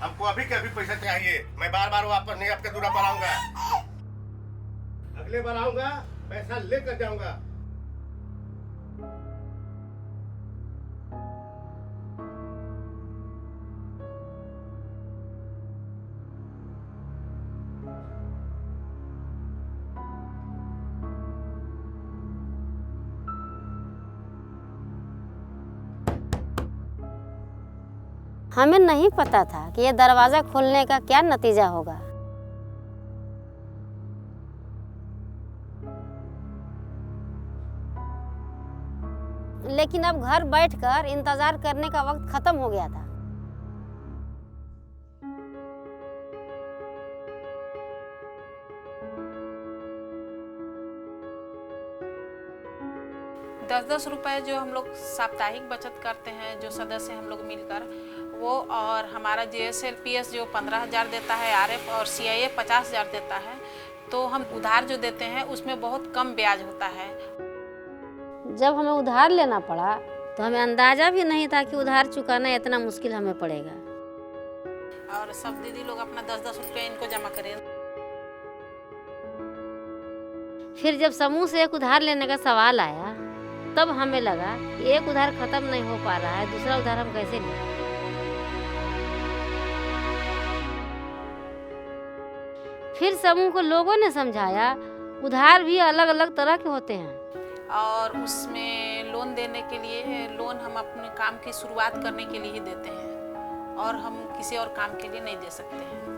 हमको अभी के अभी पैसा चाहिए। मैं बार बार वापस नहीं आपके दूरा पर आऊंगा। अगले बार आऊंगा पैसा लेकर जाऊंगा। हमें नहीं पता था कि ये दरवाज़ा खोलने का क्या नतीजा होगा। लेकिन अब घर बैठकर इंतजार करने का वक्त खत्म हो गया था। दस रुपए जो हम लोग साप्ताहिक बचत करते हैं, जो सदस्य हम लोग मिलकर, वो और हमारा JSLPS जो 15,000 देता है, RF और CIA 50,000 देता है, तो हम उधार जो देते हैं उसमें बहुत कम ब्याज होता है। जब हमें उधार लेना पड़ा तो हमें अंदाजा भी नहीं था कि उधार चुकाना इतना मुश्किल हमें पड़ेगा। और सब दीदी लोग अपना 10-10 रुपये इनको जमा करें। फिर जब समूह से एक उधार लेने का सवाल आया तब हमें लगा कि एक उधार खत्म नहीं हो पा रहा है, दूसरा उधार हम कैसे लें। फिर समूह को लोगों ने समझाया उधार भी अलग अलग तरह के होते हैं और उसमें लोन देने के लिए, लोन हम अपने काम की शुरुआत करने के लिए ही देते हैं और हम किसी और काम के लिए नहीं दे सकते हैं।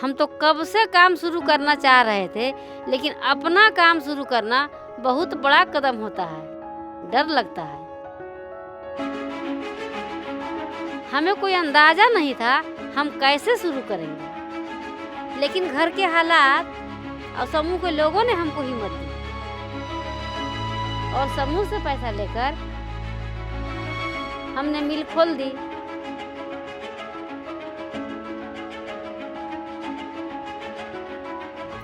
हम तो कब से काम शुरू करना चाह रहे थे, लेकिन अपना काम शुरू करना बहुत बड़ा कदम होता है, डर लगता है। हमें कोई अंदाजा नहीं था हम कैसे शुरू करेंगे, लेकिन घर के हालात और समूह के लोगों ने हमको हिम्मत दी और समूह से पैसा लेकर हमने मिल खोल दी।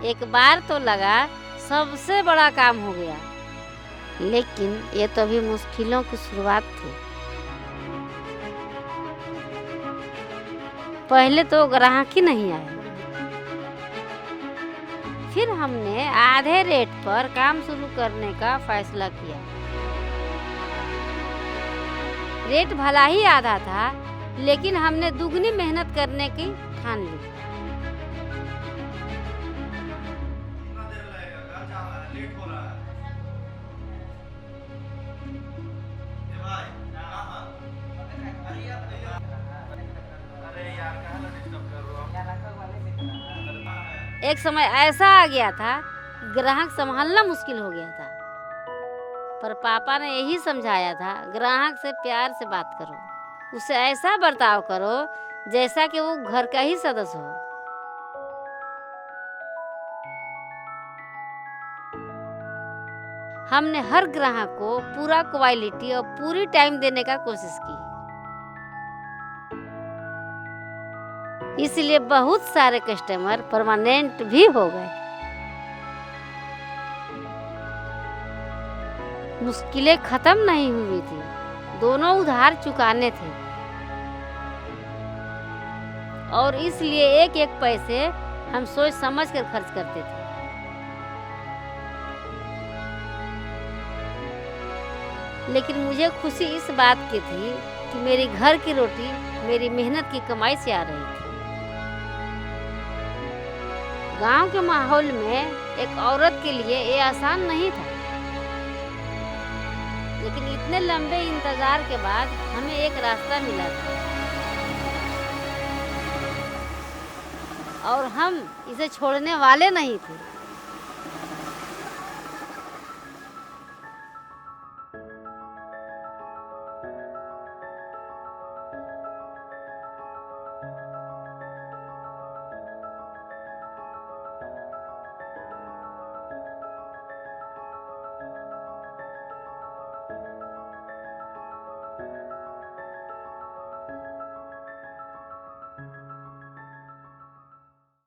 एक बार तो लगा सबसे बड़ा काम हो गया, लेकिन ये तो अभी मुश्किलों की शुरुआत थी। पहले तो ग्राहक ही नहीं आए। फिर हमने आधे रेट पर काम शुरू करने का फैसला किया। रेट भला ही आधा था, लेकिन हमने दुगनी मेहनत करने की ठान ली। एक समय ऐसा आ गया था ग्राहक संभालना मुश्किल हो गया था, पर पापा ने यही समझाया था, ग्राहक से प्यार से बात करो, उससे ऐसा बर्ताव करो जैसा कि वो घर का ही सदस्य हो। हमने हर ग्राहक को पूरा क्वालिटी और पूरी टाइम देने का कोशिश की। इसलिए बहुत सारे कस्टमर परमानेंट भी हो गए। मुश्किलें खत्म नहीं हुई थी, दोनों उधार चुकाने थे और इसलिए एक एक पैसे हम सोच समझ कर खर्च करते थे। लेकिन मुझे खुशी इस बात की थी कि मेरी घर की रोटी मेरी मेहनत की कमाई से आ रही थी। गांव के माहौल में एक औरत के लिए ये आसान नहीं था, लेकिन इतने लंबे इंतजार के बाद हमें एक रास्ता मिला था और हम इसे छोड़ने वाले नहीं थे।